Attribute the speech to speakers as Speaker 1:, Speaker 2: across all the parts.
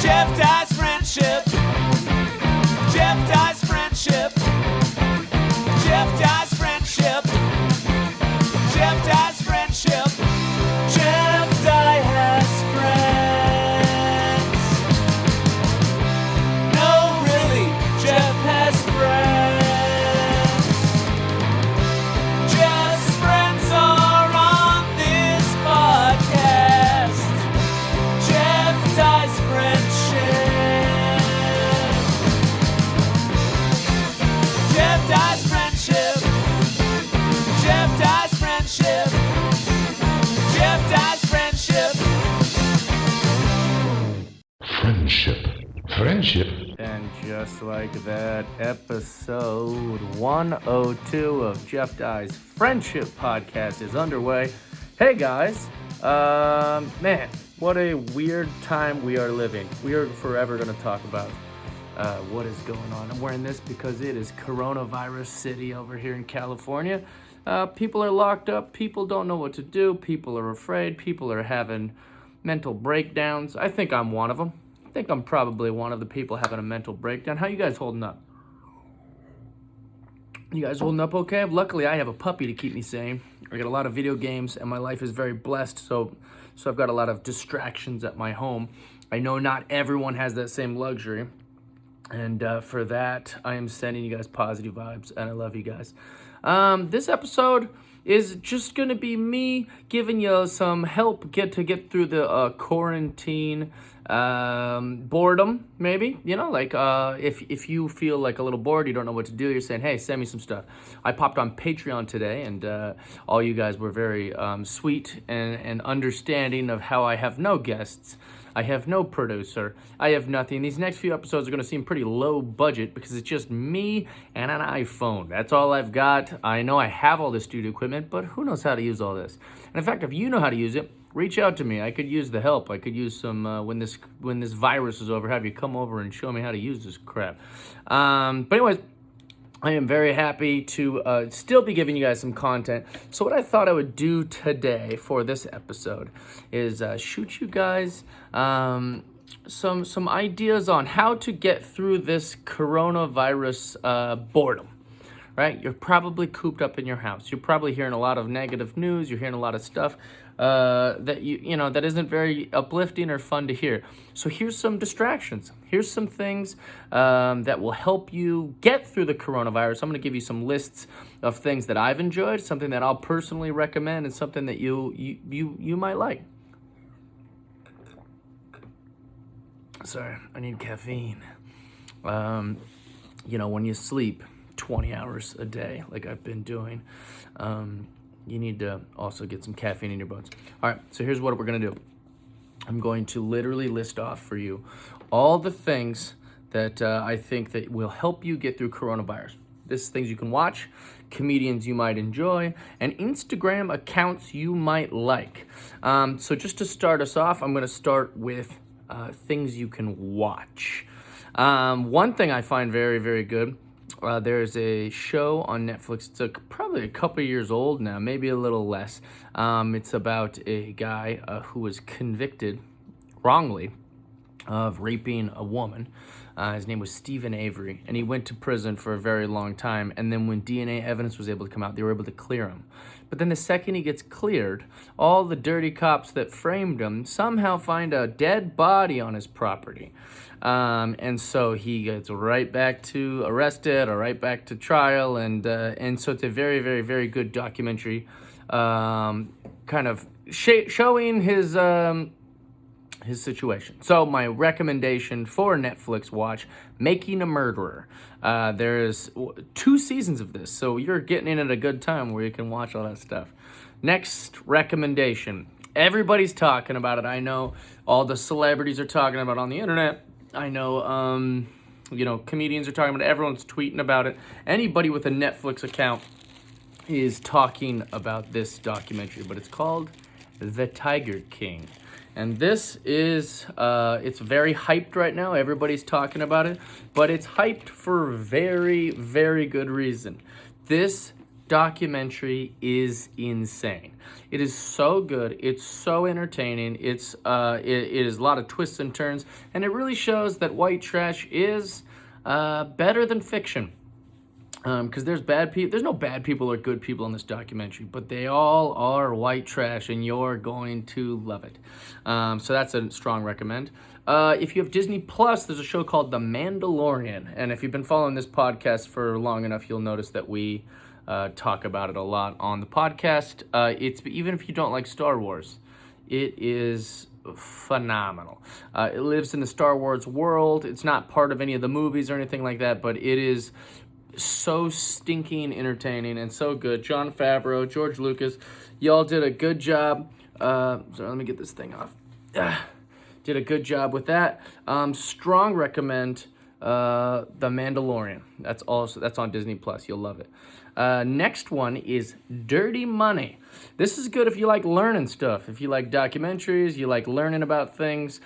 Speaker 1: Jeff Dye's friendship. Jeff Dye's friendship. Jeff Dye's friendship. Jeff Dye's friendship. Jeff Dye has friends. No, really, Jeff has friends. Jeff's friends are on this podcast. Jeff Dye's friendship. Jeff Dye's friendship. Jeff Dye's friendship. Jeff Dye's friendship.
Speaker 2: Friendship.
Speaker 3: And just like that, episode 102 of Jeff Dye's Friendship Podcast is underway. Hey guys, man, what a weird time we are living. We are forever going to talk about what is going on. I'm wearing this because it is coronavirus city over here in California. People are locked up. People don't know what to do. People are afraid. People are having mental breakdowns. I think I'm one of them. I think I'm probably one of the people having a mental breakdown. How you guys holding up? You guys holding up okay? Luckily, I have a puppy to keep me sane. I got a lot of video games, and my life is very blessed, so I've got a lot of distractions at my home. I know not everyone has that same luxury, and for that, I am sending you guys positive vibes, and I love you guys. This episode is just gonna be me giving you some help get through the quarantine boredom, maybe, you know, like if you feel like a little bored, you don't know what to do, you're saying, hey, send me some stuff. I popped on Patreon today, and all you guys were very sweet and understanding of how I have no guests, I have no producer, I have nothing. These next few episodes are going to seem pretty low budget because it's just me and an iPhone. That's all I've got. I know I have all this studio equipment, but who knows how to use all this? And in fact, if you know how to use it, reach out to me. I could use the help. I could use some, when this virus is over, have you come over and show me how to use this crap. But anyways, I am very happy to still be giving you guys some content. So what I thought I would do today for this episode is shoot you guys some ideas on how to get through this coronavirus boredom. Right? You're probably cooped up in your house. You're probably hearing a lot of negative news. You're hearing a lot of stuff that you know that isn't very uplifting or fun to hear. So here's some distractions. Here's some things that will help you get through the coronavirus. I'm going to give you some lists of things that I've enjoyed, something that I'll personally recommend, and something that you might like. Sorry, I need caffeine. You know, when you sleep 20 hours a day, like I've been doing, you need to also get some caffeine in your bones. All right, so here's what we're going to do. I'm going to literally list off for you all the things that I think that will help you get through coronavirus. This is things you can watch, comedians you might enjoy, and Instagram accounts you might like. So just to start us off, I'm going to start with things you can watch. One thing I find very, very good, there's a show on Netflix. It's probably a couple years old now, maybe a little less. It's about a guy who was convicted wrongly of raping a woman. His name was Stephen Avery, and he went to prison for a very long time. And then when DNA evidence was able to come out, they were able to clear him. But then the second he gets cleared, all the dirty cops that framed him somehow find a dead body on his property. And so he gets right back to arrested or right back to trial. And so it's a very, very, very good documentary kind of showing his situation. So my recommendation for Netflix watch, Making a Murderer. There's 2 seasons of this, so you're getting in at a good time where you can watch all that stuff. Next recommendation. Everybody's talking about it. I know all the celebrities are talking about it on the internet. I know, comedians are talking about it. Everyone's tweeting about it. Anybody with a Netflix account is talking about this documentary, but it's called The Tiger King. And this is, it's very hyped right now. Everybody's talking about it, but it's hyped for very, very good reason. This documentary is insane. It is so good. It's so entertaining. it is a lot of twists and turns, and it really shows that white trash is better than fiction. Because there's bad people. There's no bad people or good people in this documentary, but they all are white trash, and you're going to love it. So that's a strong recommend. If you have Disney Plus, there's a show called The Mandalorian, and if you've been following this podcast for long enough, you'll notice that we talk about it a lot on the podcast. It's even if you don't like Star Wars, it is phenomenal. It lives in the Star Wars world. It's not part of any of the movies or anything like that, but it is so stinking entertaining and so good. Jon Favreau, George Lucas, y'all did a good job. Sorry, let me get this thing off. Did a good job with that. Strong recommend The Mandalorian. That's on Disney Plus. You'll love it. Next one is Dirty Money. This is good if you like learning stuff. If you like documentaries, you like learning about things.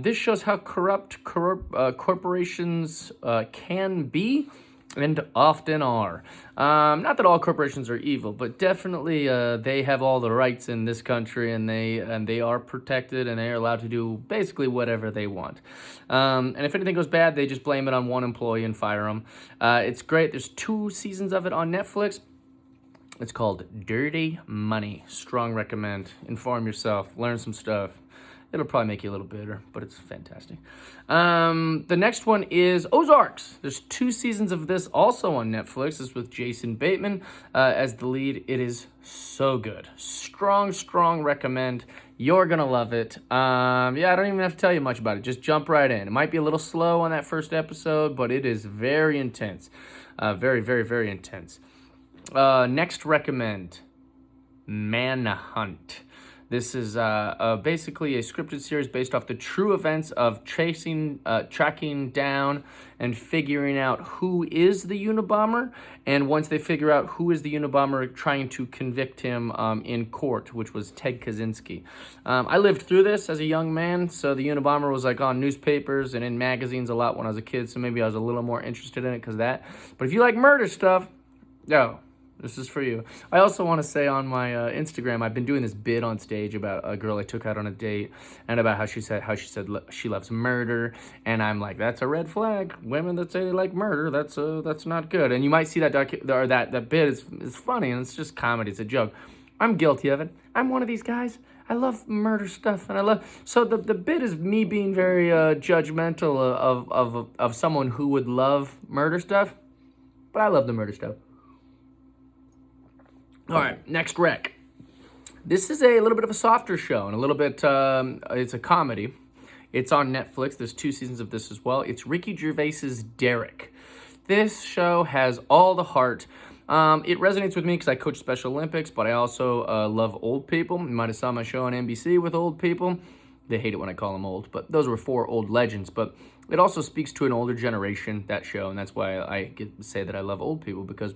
Speaker 3: This shows how corrupt corporations can be and often are. Not that all corporations are evil, but definitely they have all the rights in this country, and they are protected, and they are allowed to do basically whatever they want. And if anything goes bad, they just blame it on one employee and fire them. It's great. There's 2 seasons of it on Netflix. It's called Dirty Money. Strong recommend. Inform yourself. Learn some stuff. It'll probably make you a little bitter, but it's fantastic. The next one is Ozarks. There's 2 seasons of this also on Netflix. It's with Jason Bateman as the lead. It is so good. Strong recommend. You're going to love it. I don't even have to tell you much about it. Just jump right in. It might be a little slow on that first episode, but it is very intense. Very intense. Next recommend, Manhunt. This is basically a scripted series based off the true events of tracking down and figuring out who is the Unabomber. And once they figure out who is the Unabomber, trying to convict him in court, which was Ted Kaczynski. I lived through this as a young man, so the Unabomber was like on newspapers and in magazines a lot when I was a kid, so maybe I was a little more interested in it because of that. But if you like murder stuff, this is for you. I also want to say on my Instagram, I've been doing this bit on stage about a girl I took out on a date and about how she said she loves murder, and I'm like, that's a red flag. Women that say they like murder, that's not good. And you might see that that bit is funny, and it's just comedy. It's a joke. I'm guilty of it. I'm one of these guys. I love murder stuff, and so the bit is me being very judgmental of someone who would love murder stuff, but I love the murder stuff. All right, next rec. This is a little bit of a softer show, and a little bit, it's a comedy. It's on Netflix. There's 2 seasons of this as well. It's Ricky Gervais's Derek. This show has all the heart. It resonates with me because I coach Special Olympics, but I also love old people. You might have saw my show on NBC with old people. They hate it when I call them old, but those were 4 old legends. But it also speaks to an older generation, that show, and that's why I get to say that I love old people, because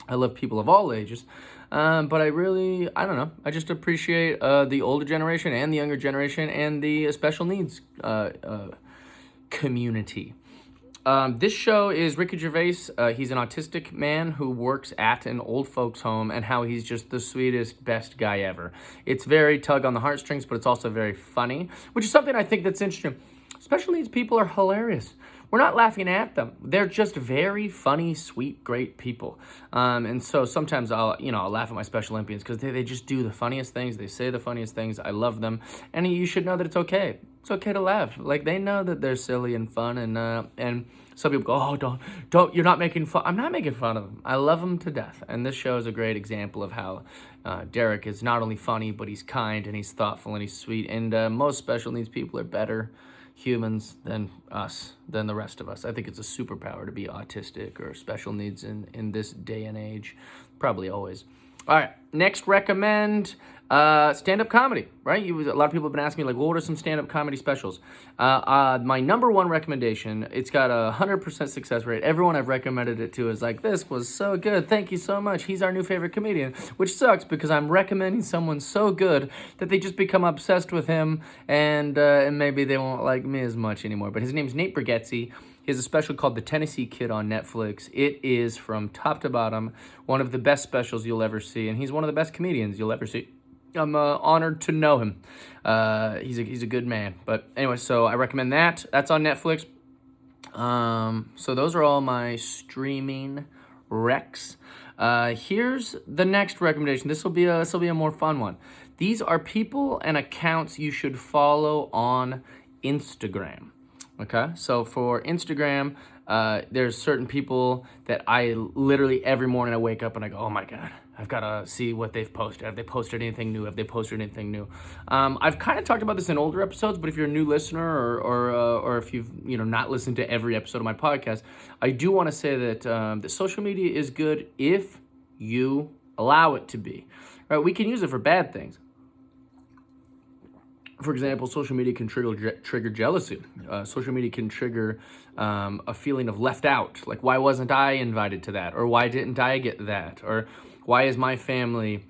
Speaker 3: I love people of all ages, but I don't know. I just appreciate the older generation and the younger generation and the special needs community. This show is Ricky Gervais. He's an autistic man who works at an old folks home, and how he's just the sweetest, best guy ever. It's very tug on the heartstrings, but it's also very funny, which is something I think that's interesting. Special needs people are hilarious. We're not laughing at them. They're just very funny, sweet, great people. And so sometimes I'll laugh at my Special Olympians because they just do the funniest things. They say the funniest things. I love them. And you should know that it's okay. It's okay to laugh. Like, they know that they're silly and fun. And some people go, oh, don't, you're not making fun. I'm not making fun of them. I love them to death. And this show is a great example of how Derek is not only funny, but he's kind and he's thoughtful and he's sweet. And most special needs people are better humans than us, than the rest of us. I think it's a superpower to be autistic or special needs in this day and age. Probably always. All right, next recommend stand-up comedy, right? A lot of people have been asking me, like, well, what are some stand-up comedy specials? My number 1 recommendation, it's got a 100% success rate. Everyone I've recommended it to is like, this was so good. Thank you so much. He's our new favorite comedian, which sucks because I'm recommending someone so good that they just become obsessed with him, and maybe they won't like me as much anymore. But his name's Nate Bargatze. He has a special called The Tennessee Kid on Netflix. It is, from top to bottom, one of the best specials you'll ever see, and he's one of the best comedians you'll ever see. I'm honored to know him. He's a good man. But anyway, so I recommend that. That's on Netflix. So those are all my streaming recs. Here's the next recommendation. This will be a more fun one. These are people and accounts you should follow on Instagram. Okay, so for Instagram, there's certain people that I literally every morning I wake up and I go, oh my God, I've got to see what they've posted. Have they posted anything new? I've kind of talked about this in older episodes, but if you're a new listener or if you've not listened to every episode of my podcast, I do want to say that that social media is good if you allow it to be. Right? We can use it for bad things. For example, social media can trigger jealousy. Social media can trigger a feeling of left out. Like, why wasn't I invited to that? Or why didn't I get that? Or why is my family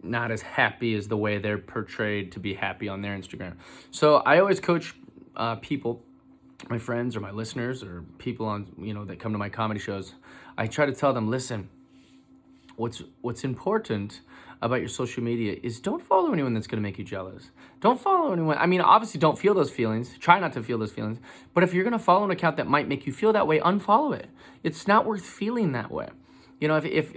Speaker 3: not as happy as the way they're portrayed to be happy on their Instagram? So I always coach people, my friends or my listeners or people on that come to my comedy shows. I try to tell them, listen, what's important about your social media is don't follow anyone that's going to make you jealous. Don't follow anyone. I mean, obviously don't feel those feelings. Try not to feel those feelings. But if you're going to follow an account that might make you feel that way, unfollow it. It's not worth feeling that way. If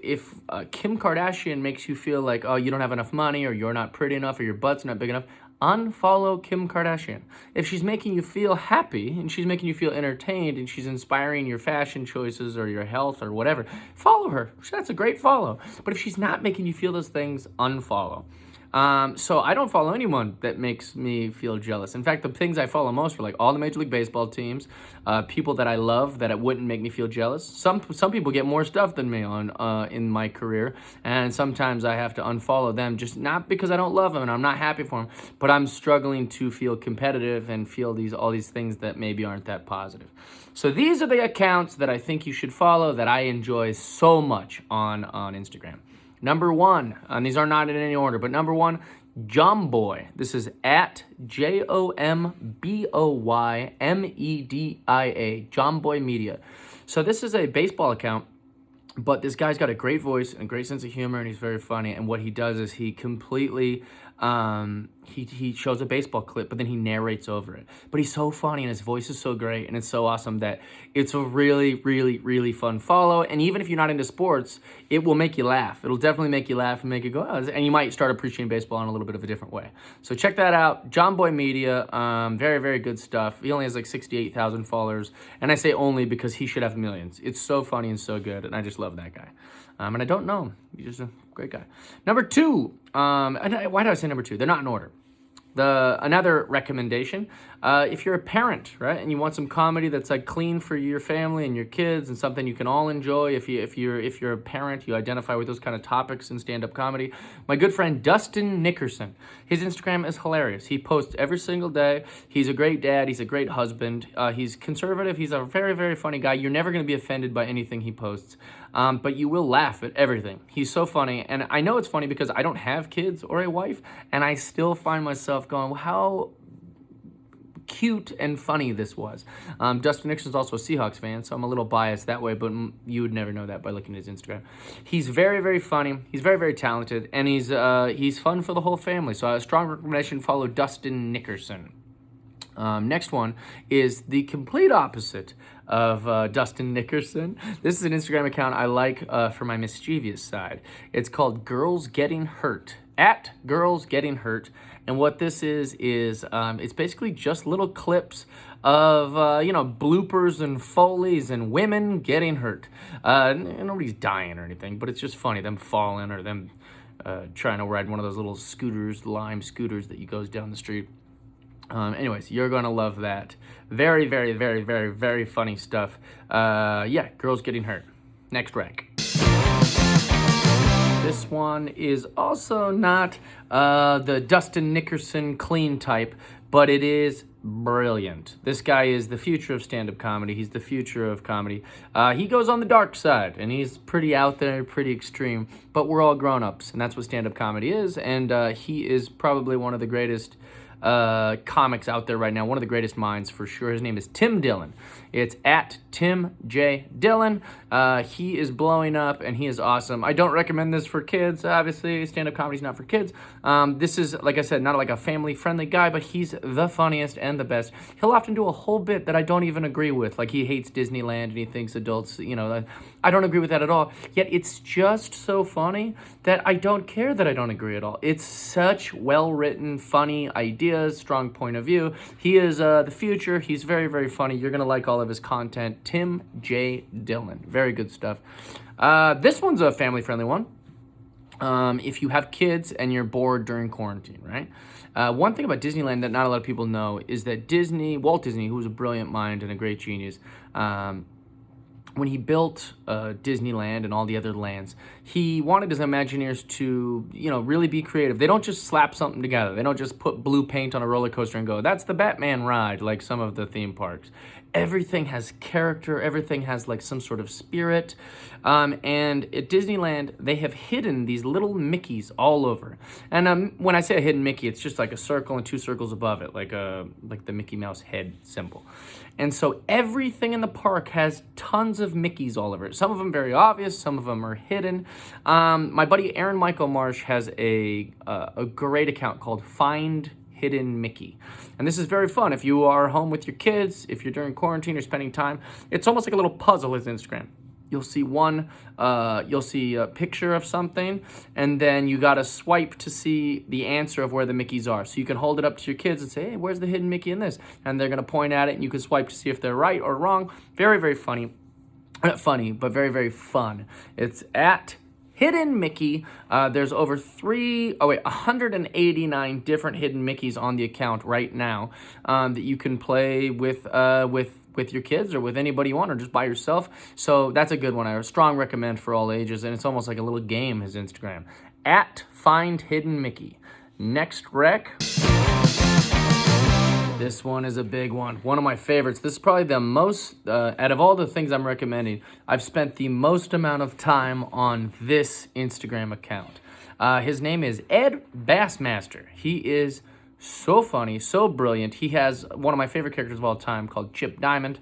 Speaker 3: Kim Kardashian makes you feel like, oh, you don't have enough money or you're not pretty enough or your butt's not big enough, unfollow Kim Kardashian. If she's making you feel happy and she's making you feel entertained and she's inspiring your fashion choices or your health or whatever, follow her. That's a great follow. But if she's not making you feel those things, unfollow. So I don't follow anyone that makes me feel jealous. In fact, the things I follow most are like all the Major League Baseball teams, people that I love that it wouldn't make me feel jealous. Some people get more stuff than me on in my career, and sometimes I have to unfollow them, just not because I don't love them and I'm not happy for them, but I'm struggling to feel competitive and feel all these things that maybe aren't that positive. So these are the accounts that I think you should follow that I enjoy so much on Instagram. Number one, and these are not in any order, but number one, Jomboy. This is at JOMBOYMEDIA, Jomboy Media. So this is a baseball account, but this guy's got a great voice and a great sense of humor, and he's very funny. And what he does is he completely, he shows a baseball clip, but then he narrates over it. But he's so funny, and his voice is so great, and it's so awesome that it's a really, really, really fun follow. And even if you're not into sports, it will make you laugh. It'll definitely make you laugh and make you go, oh, and you might start appreciating baseball in a little bit of a different way. So check that out. Jomboy Media, very, very good stuff. He only has like 68,000 followers, and I say only because he should have millions. It's so funny and so good, and I just love that guy. And I don't know him. He's just a great guy. Number two, why do I say number two? They're not in order. Another recommendation, if you're a parent, right, and you want some comedy that's like clean for your family and your kids and something you can all enjoy. If you're a parent, you identify with those kind of topics in stand-up comedy. My good friend Dustin Nickerson, his Instagram is hilarious. He posts every single day. He's a great dad. He's a great husband. He's conservative. He's a very, very funny guy. You're never going to be offended by anything he posts. But you will laugh at everything. He's so funny, and I know it's funny because I don't have kids or a wife, and I still find myself going, well, how cute and funny this was. Dustin Nickerson's also a Seahawks fan, so I'm a little biased that way, but you would never know that by looking at his Instagram. He's very, very funny. He's very, very talented, and he's fun for the whole family. So a strong recommendation, follow Dustin Nickerson. Next one is the complete opposite of Dustin Nickerson. This is an Instagram account I like for my mischievous side. It's called Girls Getting Hurt, at Girls Getting Hurt. And what this is it's basically just little clips of, bloopers and Foleys and women getting hurt. Nobody's dying or anything, but it's just funny, them falling or them trying to ride one of those little scooters, lime scooters that goes down the street. Anyways, you're going to love that. Very, very, very, very, very funny stuff. Girls Getting Hurt. Next rec. This one is also not the Dustin Nickerson clean type, but it is brilliant. This guy is the future of stand-up comedy. He's the future of comedy. He goes on the dark side, and he's pretty out there, pretty extreme, but we're all grown-ups, and that's what stand-up comedy is, and he is probably one of the greatest comics out there right now. One of the greatest minds for sure. His name is Tim Dillon. It's at Tim J. Dillon. He is blowing up and he is awesome. I don't recommend this for kids. Obviously, stand-up comedy is not for kids. This is, like I said, not like a family-friendly guy, but he's the funniest and the best. He'll often do a whole bit that I don't even agree with. Like he hates Disneyland and he thinks adults, I don't agree with that at all. Yet it's just so funny that I don't care that I don't agree at all. It's such well-written, funny ideas, strong point of view. He is the future. He's very, very funny. You're going to like all of his content. Tim J. Dillon. Very good stuff. This one's a family-friendly one. If you have kids and you're bored during quarantine, right? One thing about Disneyland that not a lot of people know is that Walt Disney, who was a brilliant mind and a great genius, when he built Disneyland and all the other lands, he wanted his Imagineers to, really be creative. They don't just slap something together. They don't just put blue paint on a roller coaster and go, that's the Batman ride, like some of the theme parks. Everything has character. Everything has like some sort of spirit. And at Disneyland, they have hidden these little Mickeys all over. And when I say a hidden Mickey, it's just like a circle and 2 circles above it, like the Mickey Mouse head symbol. And so everything in the park has tons of Mickeys all over it. Some of them very obvious. Some of them are hidden. My buddy Aaron Michael Marsh has a great account called Find Hidden Mickey. And this is very fun. If you are home with your kids, if you're during quarantine or spending time, it's almost like a little puzzle is Instagram. You'll see a picture of something, and then you gotta swipe to see the answer of where the Mickeys are. So you can hold it up to your kids and say, hey, where's the hidden Mickey in this? And they're gonna point at it, and you can swipe to see if they're right or wrong. Very, very funny. Not funny, but very, very fun. It's at Hidden Mickey. There's over 189 different Hidden Mickeys on the account right now that you can play with your kids or with anybody you want or just by yourself. So that's a good one. I strong recommend for all ages, and it's almost like a little game, his Instagram. At Find Hidden Mickey. Next rec. This one is a big one. One of my favorites. This is probably the most, out of all the things I'm recommending, I've spent the most amount of time on this Instagram account. His name is Ed Bassmaster. He is so funny, so brilliant. He has one of my favorite characters of all time called Chip Diamond.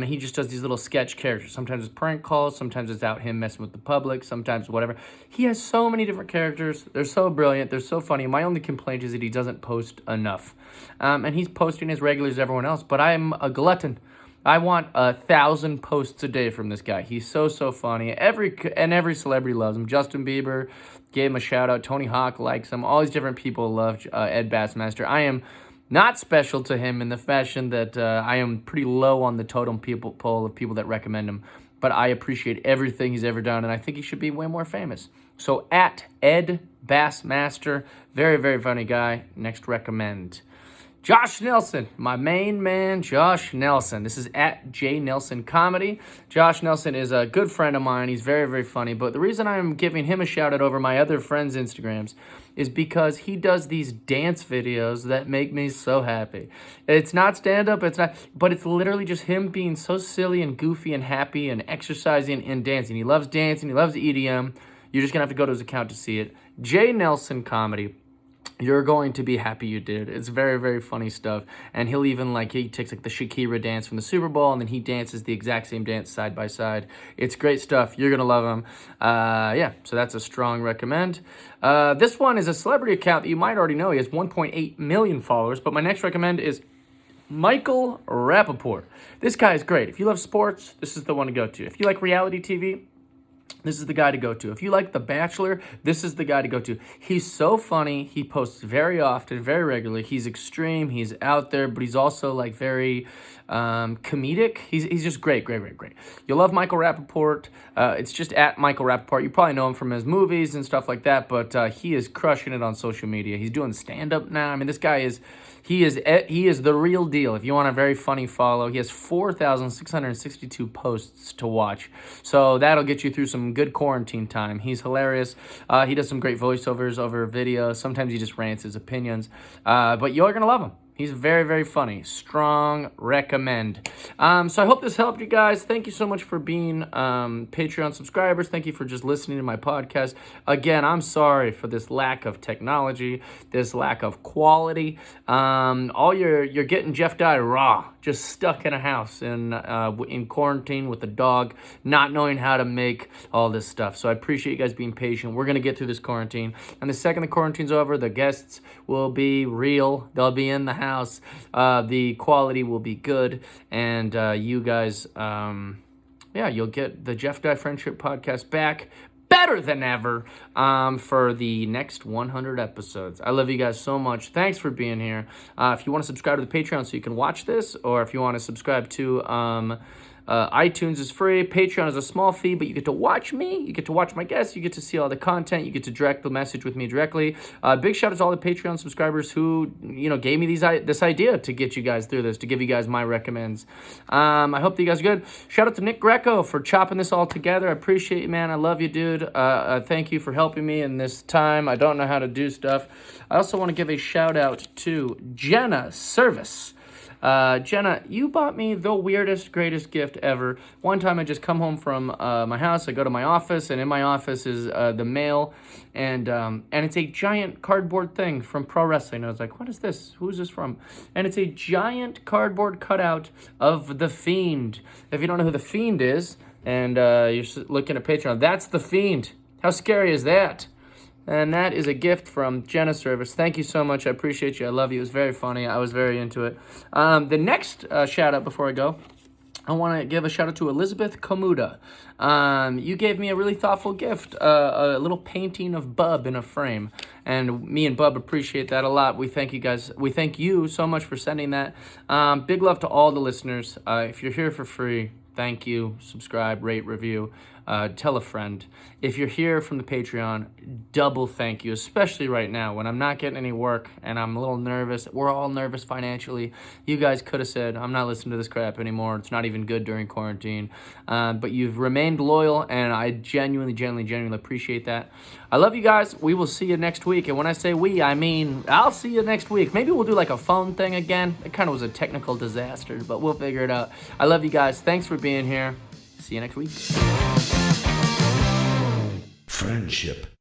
Speaker 3: He just does these little sketch characters. Sometimes it's prank calls, sometimes it's out him messing with the public, sometimes whatever. He has so many different characters. They're so brilliant. They're so funny. My only complaint is that he doesn't post enough. And he's posting as regular as everyone else, but I'm a glutton. I want 1,000 posts a day from this guy. He's so funny. Every celebrity loves him. Justin Bieber gave him a shout out. Tony Hawk likes him. All these different people love Ed Bassmaster. I am not special to him in the fashion that I am pretty low on the totem pole of people that recommend him, but I appreciate everything he's ever done, and I think he should be way more famous. So at Ed Bassmaster, very, very funny guy. Next recommend. Josh Nelson, my main man, Josh Nelson. This is at J Nelson Comedy. Josh Nelson is a good friend of mine. He's very, very funny. But the reason I'm giving him a shout out over my other friends' Instagrams is because he does these dance videos that make me so happy. It's not stand-up, but it's literally just him being so silly and goofy and happy and exercising and dancing. He loves dancing. He loves EDM. You're just going to have to go to his account to see it. J Nelson Comedy. You're going to be happy you did. It's very, very funny stuff. And he'll even, he takes, the Shakira dance from the Super Bowl, and then he dances the exact same dance side by side. It's great stuff. You're going to love him. So that's a strong recommend. This one is a celebrity account that you might already know. He has 1.8 million followers, but my next recommend is Michael Rapaport. This guy is great. If you love sports, this is the one to go to. If you like reality TV, this is the guy to go to. If you like The Bachelor, this is the guy to go to. He's so funny. He posts very often, very regularly. He's extreme. He's out there, but he's also very comedic. He's just great. You'll love Michael Rapaport. It's just at Michael Rapaport. You probably know him from his movies and stuff like that, but he is crushing it on social media. He's doing stand-up now. I mean, this guy is the real deal. If you want a very funny follow, he has 4,662 posts to watch. So that'll get you through some good quarantine time. He's hilarious. He does some great voiceovers over videos. Sometimes he just rants his opinions. But you're going to love him. He's very, very funny. Strong recommend. So I hope this helped you guys. Thank you so much for being Patreon subscribers. Thank you for just listening to my podcast. Again, I'm sorry for this lack of technology, this lack of quality. All you're getting Jeff Dye raw, just stuck in a house in quarantine with a dog, not knowing how to make all this stuff. So I appreciate you guys being patient. We're going to get through this quarantine. And the second the quarantine's over, the guests will be real. They'll be in the house. The quality will be good. And you guys, you'll get the Jeff Dye Friendship podcast back better than ever for the next 100 episodes. I love you guys so much. Thanks for being here. If you want to subscribe to the Patreon so you can watch this, or if you want to subscribe to iTunes is free. Patreon is a small fee, but you get to watch me. You get to watch my guests. You get to see all the content. You get to direct the message with me directly. Big shout out to all the Patreon subscribers who, gave me this idea to get you guys through this, to give you guys my recommends. I hope that you guys are good. Shout out to Nick Greco for chopping this all together. I appreciate you, man. I love you, dude. Thank you for helping me in this time. I don't know how to do stuff. I also want to give a shout out to Jenna Service. Jenna, you bought me the weirdest, greatest gift ever. One time I just come home from my house, I go to my office, and in my office is the mail, and it's a giant cardboard thing from pro wrestling. I was like, what is this? Who's this from? And it's a giant cardboard cutout of The Fiend. If you don't know who The Fiend is, and you're looking at Patreon, that's The Fiend. How scary is that? And that is a gift from Jenna Service. Thank you so much. I appreciate you. I love you. It was very funny. I was very into it. The next shout out before I go, I want to give a shout out to Elizabeth Komuda. You gave me a really thoughtful gift, a little painting of Bub in a frame. And me and Bub appreciate that a lot. We thank you guys. We thank you so much for sending that. Big love to all the listeners. If you're here for free, thank you. Subscribe, rate, review. Tell a friend. If you're here from the Patreon, double thank you, especially right now when I'm not getting any work and I'm a little nervous. We're all nervous financially. You guys could have said, I'm not listening to this crap anymore. It's not even good during quarantine. But you've remained loyal, and I genuinely appreciate that. I love you guys. We will see you next week. And when I say we, I mean I'll see you next week. Maybe we'll do like a phone thing again. It kind of was a technical disaster, but we'll figure it out. I love you guys. Thanks for being here. See you next week.
Speaker 2: Friendship.